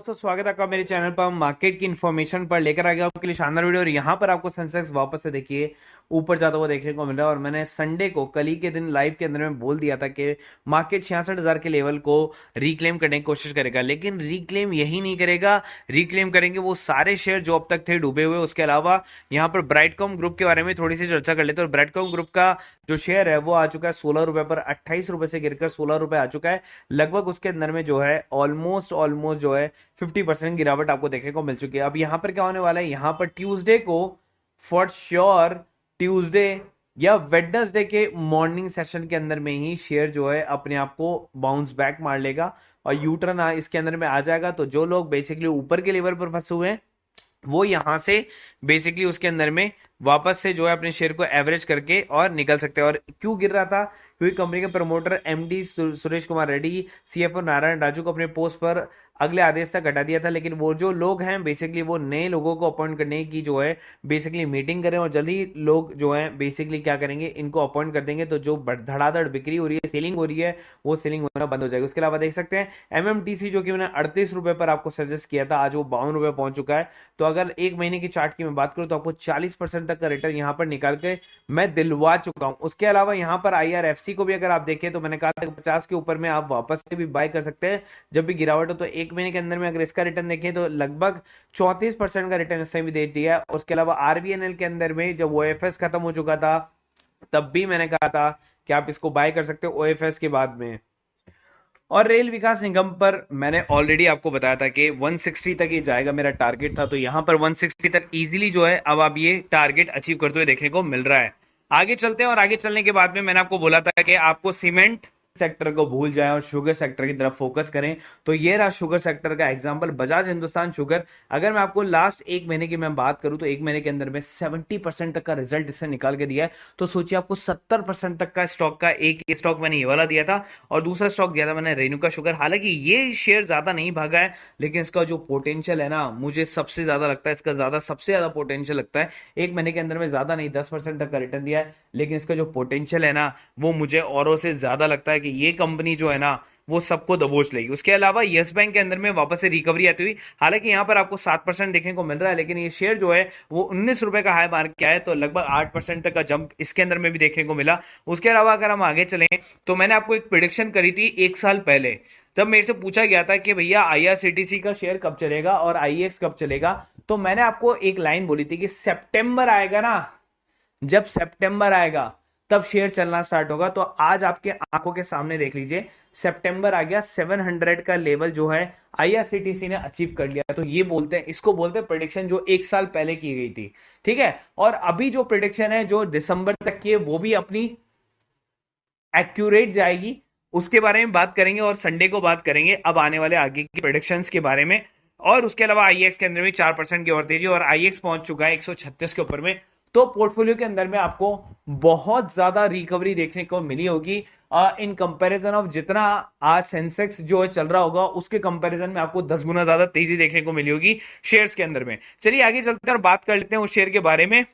दोस्तों स्वागत है आपका मेरे चैनल पर। हम मार्केट की इन्फॉर्मेशन पर लेकर आ गया आपके लिए शानदार वीडियो। और यहाँ पर आपको सेंसेक्स वापस से देखिए ऊपर जाता हुआ देखने को मिल रहा है। और मैंने संडे को कल ही के दिन लाइव के अंदर में बोल दिया था कि मार्केट 66,000 के लेवल को रिक्लेम करने की कोशिश करेगा, लेकिन रिक्लेम यही नहीं करेगा, रिक्लेम करेंगे वो सारे शेयर जो अब तक थे डूबे हुए। उसके अलावा यहाँ पर ब्राइटकॉम ग्रुप के बारे में थोड़ी सी चर्चा कर लेते हैं। और ब्राइटकॉम ग्रुप का जो शेयर है वो आ चुका है 16 रुपए पर, 28 रुपए से गिरकर 16 रुपए आ चुका है। लगभग उसके अंदर में जो है ऑलमोस्ट जो है 50% गिरावट आपको देखने को मिल चुकी है। अब यहां पर क्या होने वाला है, यहां पर ट्यूसडे को फॉर श्योर ट्यूसडे या वेडनेसडे के मॉर्निंग सेशन के अंदर में ही शेयर जो है अपने आप को बाउंस बैक मार लेगा और यूटर्न इसके अंदर में आ जाएगा। तो जो लोग बेसिकली ऊपर के लेवल पर फंसे हुए हैं वो यहां से बेसिकली उसके अंदर में वापस से जो है अपने शेयर को एवरेज करके और निकल सकते हैं। और क्यों गिर रहा था, क्योंकि कंपनी के promoter MD Suresh Kumar Reddy, CFO Narayan Raju को अपने पोस्ट पर अगले आदेश तक हटा दिया था। लेकिन वो जो लोग हैं बेसिकली वो नए लोगों को अपॉइंट करने की जो है बेसिकली मीटिंग करें, और जल्दी लोग जो है बेसिकली क्या करेंगे, इनको अपॉइंट कर देंगे। तो जो धड़ाधड़ बिक्री हो रही है, सेलिंग हो रही है, वो सेलिंग होना बंद हो जाएगी। उसके अलावा देख सकते हैं एमएमटीसी जो कि मैंने 38 रुपए पर आपको सजेस्ट किया था, आज वो 52 रुपए पहुंच चुका है। तो अगर एक महीने की चार्ट की मैं बात करूं तो आपको 40% तक का रिटर्न यहां पर निकाल के मैं दिलवा चुका हूं। उसके अलावा यहां पर आईआरएफसी को भी अगर आप देखें तो मैंने कहा था 50 के ऊपर में आप वापस से भी बाय कर सकते हैं जब भी गिरावट हो। तो एक महीने के अंदर में अगर इसका रिटर्न देखें तो लगभग 34% का रिटर्न इसने भी दे दिया है। उसके अलावा आरबीएनएल के अंदर में जब ओएफएस खत्म हो चुका था तब भी मैंने कहा था कि आप इसको बाय कर सकते हो ओएफएस के बाद में। और रेल विकास निगम पर मैंने ऑलरेडी आपको बताया था कि 160 तक ये जाएगा, मेरा टारगेट था। तो यहां पर 160 तक इजीली जो है अब आप ये टारगेट अचीव करते हुए देखने को मिल रहा है। आगे चलते हैं और आगे चलने के बाद में मैंने आपको बोला था कि आपको सीमेंट सेक्टर को भूल जाएं और शुगर सेक्टर की तरफ फोकस करें। तो ये रहा शुगर सेक्टर का एग्जांपल, बजाज हिंदुस्तान शुगर। अगर मैं आपको लास्ट एक महीने की मैं बात करूं तो एक महीने के अंदर में 70% तक का रिजल्ट इससे निकाल के दिया है। तो सोचिए आपको 70% तक का स्टॉक का एक स्टॉक मैंने ये वाला दिया था और दूसरा स्टॉक दिया था मैंने रेणुका शुगर। हालांकि ये शेयर ज्यादा नहीं भागा है, लेकिन इसका जो पोटेंशियल है ना, मुझे सबसे ज्यादा लगता है इसका सबसे ज्यादा पोटेंशियल लगता है। एक महीने के अंदर में ज्यादा नहीं 10% तक का रिटर्न दिया है, लेकिन इसका जो पोटेंशियल है ना वो मुझे औरों से ज्यादा लगता है कि ये कंपनी जो है ना वो सबको दबोच लेगी। उसके अलावा यस बैंक के अंदर में वापस से रिकवरी आती हुई, हालांकि यहां पर आपको 7% देखने को मिल रहा है, लेकिन ये शेयर जो है वो 19 रुपए का हाई मार के आया, तो लगभग 8% तक का जंप इसके अंदर में भी देखने को मिला। उसके अलावा अगर हम आगे चलें तो मैंने आपको एक प्रिडिक्शन करी थी एक साल पहले, तब मेरे से पूछा गया था कि भैया आईआरसीटीसी का शेयर कब चलेगा और आईएक्स कब चलेगा। तो मैंने आपको एक लाइन बोली थी कि सितंबर आएगा ना, जब सितंबर आएगा तब शेयर चलना स्टार्ट होगा। तो आज आपके आंखों के सामने देख लीजिए सितंबर आ गया, 700 का लेवल जो है आईआरसीटीसी ने अचीव कर लिया। तो ये बोलते हैं, इसको बोलते हैं प्रिडिक्शन जो एक साल पहले की गई थी। ठीक है, और अभी जो प्रिडिक्शन है जो दिसंबर तक की है वो भी अपनी एक्यूरेट जाएगी, उसके बारे में बात करेंगे। और संडे को बात करेंगे अब आने वाले आगे की प्रेडिक्शंस के बारे में। और उसके अलावा आईएक्स के अंदर भी 4% की और तेजी, और आईएक्स पहुंच चुका है 136 के ऊपर में। तो पोर्टफोलियो के अंदर में आपको बहुत ज्यादा रिकवरी देखने को मिली होगी इन कंपैरिजन ऑफ जितना आज सेंसेक्स जो है चल रहा होगा उसके कंपैरिजन में आपको 10 गुना ज्यादा तेजी देखने को मिली होगी शेयर्स के अंदर में। चलिए आगे चलते हैं और बात कर लेते हैं उस शेयर के बारे में।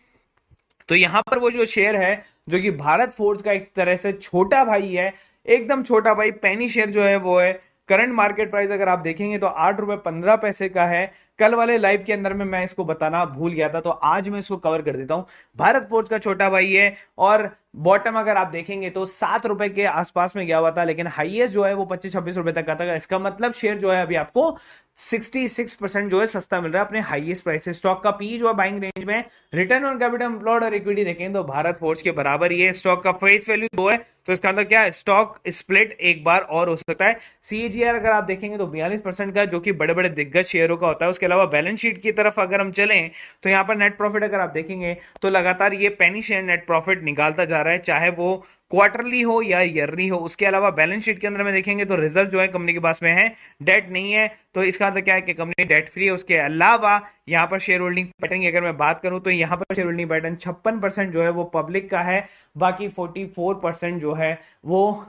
तो यहां पर वो जो शेयर है जो कि भारत फोर्ज का एक तरह से छोटा भाई है, एकदम छोटा भाई, पेनी शेयर जो है वो है। करंट मार्केट प्राइस अगर आप देखेंगे तो 8 रुपए 15 पैसे का है। कल वाले लाइव के अंदर में मैं इसको बताना भूल गया था, तो आज मैं इसको कवर कर देता हूं। भारत फोर्ज का छोटा भाई है और बॉटम अगर आप देखेंगे तो 7 रुपए के आसपास में गया हुआ था, लेकिन हाईएस्ट जो है वो 25-26 रुपए तक का था। इसका मतलब शेयर जो है अभी आपको 66% जो है सस्ता मिल रहा है अपने हाईएस्ट प्राइस से। स्टॉक का पी जो है बाइंग रेंज में, रिटर्न ऑन कैपिटल एम्प्लॉयड और इक्विटी देखें तो भारत फोर्ज के बराबर ही है। स्टॉक का फेस वैल्यू 2 है, तो इसका मतलब क्या है, स्टॉक स्प्लिट एक बार और हो सकता है। सीएजीआर अगर आप देखेंगे तो 42% का, जो कि बड़े बड़े दिग्गज शेयरों का होता है। उसके अलावा बैलेंस शीट की तरफ अगर हम चलें तो यहां पर नेट प्रॉफिट अगर आप देखेंगे तो लगातार ये पेनी शेयर नेट प्रॉफिट निकालता जा रहा है, चाहे वो क्वार्टरली हो या ईयरली हो। उसके अलावा बैलेंस शीट के अंदर में देखेंगे तो रिजर्व जो है कंपनी के पास में है, डेट नहीं है, तो इसका मतलब क्या है कि कंपनी डेट फ्री है। उसके अलावा यहां पर शेयर होल्डिंग पैटर्न की अगर मैं बात करूं तो यहां पर शेयर होल्डिंग पैटर्न 56% जो है वो पब्लिक का है, बाकी 44% जो है वो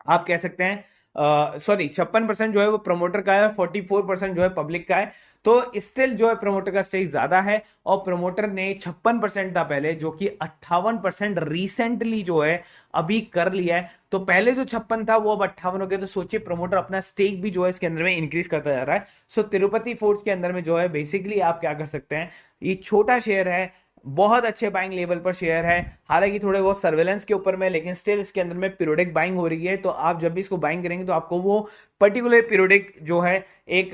आप कह सकते हैं सॉरी 56% जो है वो प्रमोटर का है, 44% जो है पब्लिक का है। तो स्टिल जो है प्रमोटर का स्टेक ज्यादा है, और प्रमोटर ने 56% था पहले, जो कि 58% रिसेंटली जो है अभी कर लिया है। तो पहले जो 56 था वो अब 58 हो गया। तो सोचिए प्रमोटर अपना स्टेक भी जो है इसके अंदर में इंक्रीज करता जा रहा है। सो तिरुपति फोर्ट के अंदर में जो है बेसिकली आप क्या कर सकते हैं, ये छोटा शेयर है, बहुत अच्छे बाइंग लेवल पर शेयर है, हालांकि थोड़े बहुत सर्वेलेंस के ऊपर में, लेकिन स्टिल इसके अंदर में पीरियोडिक बाइंग हो रही है। तो आप जब भी इसको बाइंग करेंगे तो आपको वो पर्टिकुलर पीरियोडिक जो है एक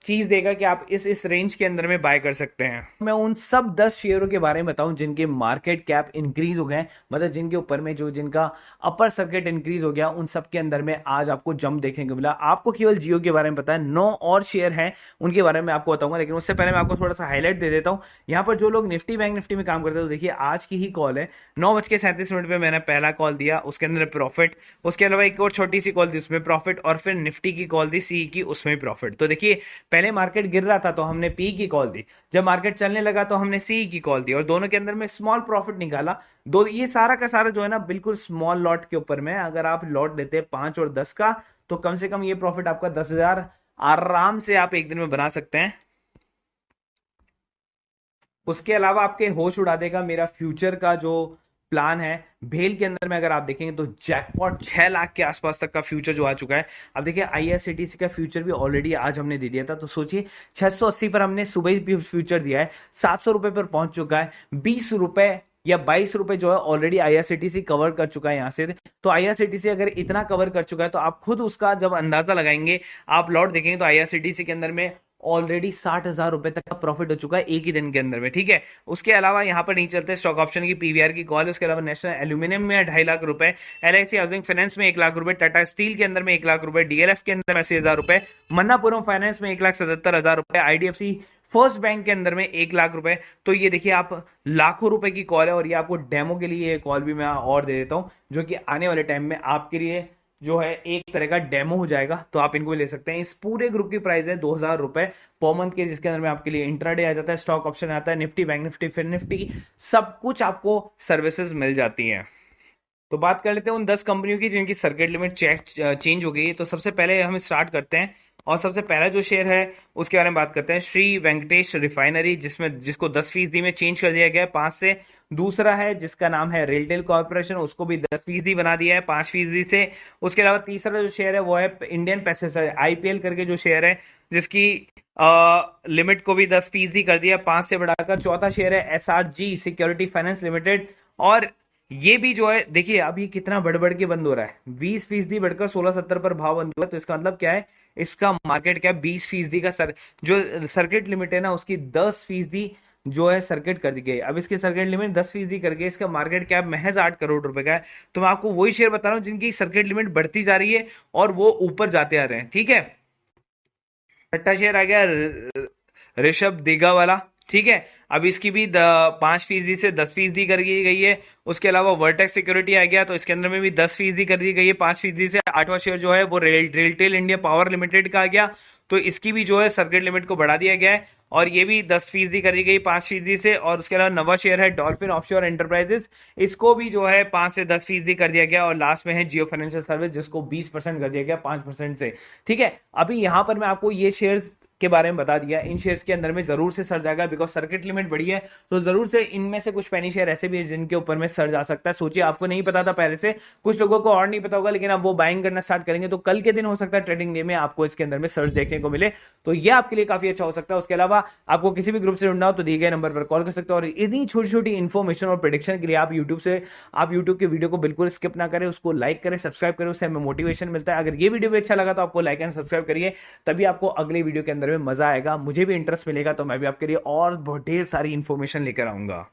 चीज देगा कि आप इस रेंज के अंदर में बाय कर सकते हैं। मैं उन सब 10 शेयरों के बारे में बताऊं जिनके मार्केट कैप इंक्रीज हो गए, मतलब जिनके ऊपर में जो जिनका अपर सर्किट इंक्रीज हो गया, उन सब के अंदर में आज आपको जंप देखने को मिला। आपको केवल जियो के बारे में पता है, 9 और शेयर हैं उनके बारे में आपको बताऊंगा, लेकिन उससे पहले मैं आपको थोड़ा सा हाईलाइट दे देता हूं। यहाँ पर जो लोग निफ्टी बैंक निफ्टी में काम करते हैं, तो देखिए आज की ही कॉल है, 9:37 पे मैंने पहला कॉल दिया, उसके अंदर प्रॉफिट, उसके अलावा एक और छोटी सी कॉल दी उसमें प्रॉफिट, और फिर निफ्टी की कॉल दी सी की, उसमें प्रॉफिट। तो देखिए पहले मार्केट गिर रहा था तो हमने पी की कॉल दी, जब मार्केट चलने लगा तो हमने सी की कॉल दी, और दोनों के अंदर में स्मॉल प्रॉफिट निकाला। दो ये सारा का सारा जो है ना बिल्कुल स्मॉल लॉट के ऊपर में, अगर आप लॉट लेते हैं 5 और 10 का, तो कम से कम ये प्रॉफिट आपका 10,000 आराम से आप एक दिन में बना सकते हैं। उसके अलावा आपके होश उड़ा देगा मेरा फ्यूचर का जो प्लान है भेल के अंदर में, अगर आप देखेंगे तो जैकपॉट 6 लाख के आसपास तक का फ्यूचर जो आ चुका है। अब देखिए आईआरसीटीसी का फ्यूचर भी ऑलरेडी आज हमने दे दिया था, तो सोचिए 680 पर हमने सुबह ही फ्यूचर दिया है, 700 रुपए पर पहुंच चुका है, 20 रुपए या 22 रुपए जो है ऑलरेडी आईआरसीटीसी कवर कर चुका है यहां से। तो आईआरसीटीसी अगर इतना कवर कर चुका है तो आप खुद उसका जब अंदाजा लगाएंगे, आप लॉट देखेंगे तो आईआरसीटीसी के अंदर में ऑलरेडी 60,000 रुपए तक का प्रॉफिट हो चुका है एक ही दिन के अंदर में, ठीक है। उसके अलावा यहां पर नहीं चलते स्टॉक ऑप्शन की पीवीआर की कॉल, उसके अलावा नेशनल एल्यूमिनियम में 2.5 लाख रुपए, एलआईसी हाउसिंग फाइनेंस में 1 लाख रुपए, टाटा स्टील के अंदर में 1 लाख रुपए, डीएलएफ के अंदर में 80,000 रुपए, मन्नापुरम फाइनेंस में 1,77,000 रुपए, आईडीएफसी फर्स्ट बैंक के अंदर में 1 लाख रुपए। तो ये देखिए आप लाखों रुपए की कॉल है, और ये आपको डेमो के लिए कॉल भी मैं और दे देता हूं, जो कि आने वाले टाइम में आपके लिए जो है एक तरह का डेमो हो जाएगा, तो आप इनको भी ले सकते हैं। इस पूरे ग्रुप की प्राइस है 2,000 रुपए पर मंथ के, जिसके अंदर में आपके लिए इंट्राडे आ जाता है, स्टॉक ऑप्शन आता है, निफ्टी बैंक निफ्टी फिर निफ्टी, सब कुछ आपको सर्विसेज मिल जाती हैं। तो बात कर लेते हैं उन 10 कंपनियों की जिनकी सर्किट लिमिट चेंज हो गई है। तो सबसे पहले हम स्टार्ट करते हैं, और सबसे पहला जो शेयर है उसके बारे में बात करते हैं, श्री वेंकटेश रिफाइनरी, जिसको 10% में चेंज कर दिया गया है 5 से। दूसरा है जिसका नाम है रेलटेल कॉर्पोरेशन, उसको भी 10% बना दिया है 5% से। उसके अलावा तीसरा जो शेयर है वो है इंडियन पैसेंजर आईपीएल करके जो शेयर है, जिसकी लिमिट को भी 10% कर दिया 5 से बढ़ाकर। चौथा शेयर है एसआरजी सिक्योरिटी फाइनेंस लिमिटेड, और ये भी जो है देखिए अब ये कितना बढ़ बढ़ के बंद हो रहा है, 20% बढ़कर 1670 पर भाव बंद हुआ है। तो इसका मतलब क्या है, इसका मार्केट कैप 20% का जो सर्किट लिमिट है ना उसकी 10% जो है सर्किट कर दी गई। अब इसकी सर्किट लिमिट 10% करके इसका मार्केट कैप महज 8 करोड़ रुपए का है। तो मैं आपको वही शेयर बता रहा हूं जिनकी सर्किट लिमिट बढ़ती जा रही है और वो ऊपर जाते आ रहे हैं, ठीक है। छठा शेयर आ गया ऋषभ दिगा वाला, ठीक है। अब इसकी भी 5% से 10% कर दी गई है। उसके अलावा वर्टेक्स सिक्योरिटी आ गया, तो इसके अंदर में भी 10% कर दी गई है 5% से। आठवां शेयर जो है वो रेलटेल इंडिया पावर लिमिटेड का आ गया, तो इसकी भी जो है सर्किट लिमिट को बढ़ा दिया गया है, और ये भी 10% कर दी गई 5% से। और उसके अलावा नवा शेयर है डॉल्फिन ऑफशोर एंटरप्राइजेस, इसको भी जो है 5 से 10% कर दिया गया। और लास्ट में है जियो फाइनेंशियल सर्विस, जिसको 20% कर दिया गया 5% से, ठीक है। अभी यहां पर मैं आपको ये शेयर्स के बारे में बता दिया, इन शेयर्स के अंदर में जरूर से सर जाएगा, बिकॉज सर्किट लिमिट बढ़ी है, तो जरूर से इनमें से कुछ पेनी शेयर ऐसे भी है जिनके ऊपर में सर जा सकता है। सोचिए आपको नहीं पता था पहले से, कुछ लोगों को और नहीं पता होगा, लेकिन अब वो बाइंग करना स्टार्ट करेंगे तो कल के दिन हो सकता है ट्रेडिंग डे में आपको इसके अंदर में सर्च देखने को मिले, तो ये आपके लिए काफी अच्छा हो सकता है। उसके अलावा आपको किसी भी ग्रुप से जुड़ना हो तो दिए गए नंबर पर कॉल कर सकते हो, और इतनी छोटी छोटी इन्फॉर्मेशन और प्रेडिक्शन के लिए आप यूट्यूब के वीडियो को बिल्कुल स्किप ना करें, उसको लाइक करें, सब्सक्राइब करें, उससे हमें मोटिवेशन मिलता है। अगर ये वीडियो भी अच्छा लगा तो आपको लाइक एंड सब्सक्राइब करिए, तभी आपको अगले वीडियो के अंदर में मजा आएगा, मुझे भी इंटरेस्ट मिलेगा, तो मैं भी आपके लिए और बहुत ढेर सारी इंफॉर्मेशन लेकर आऊंगा।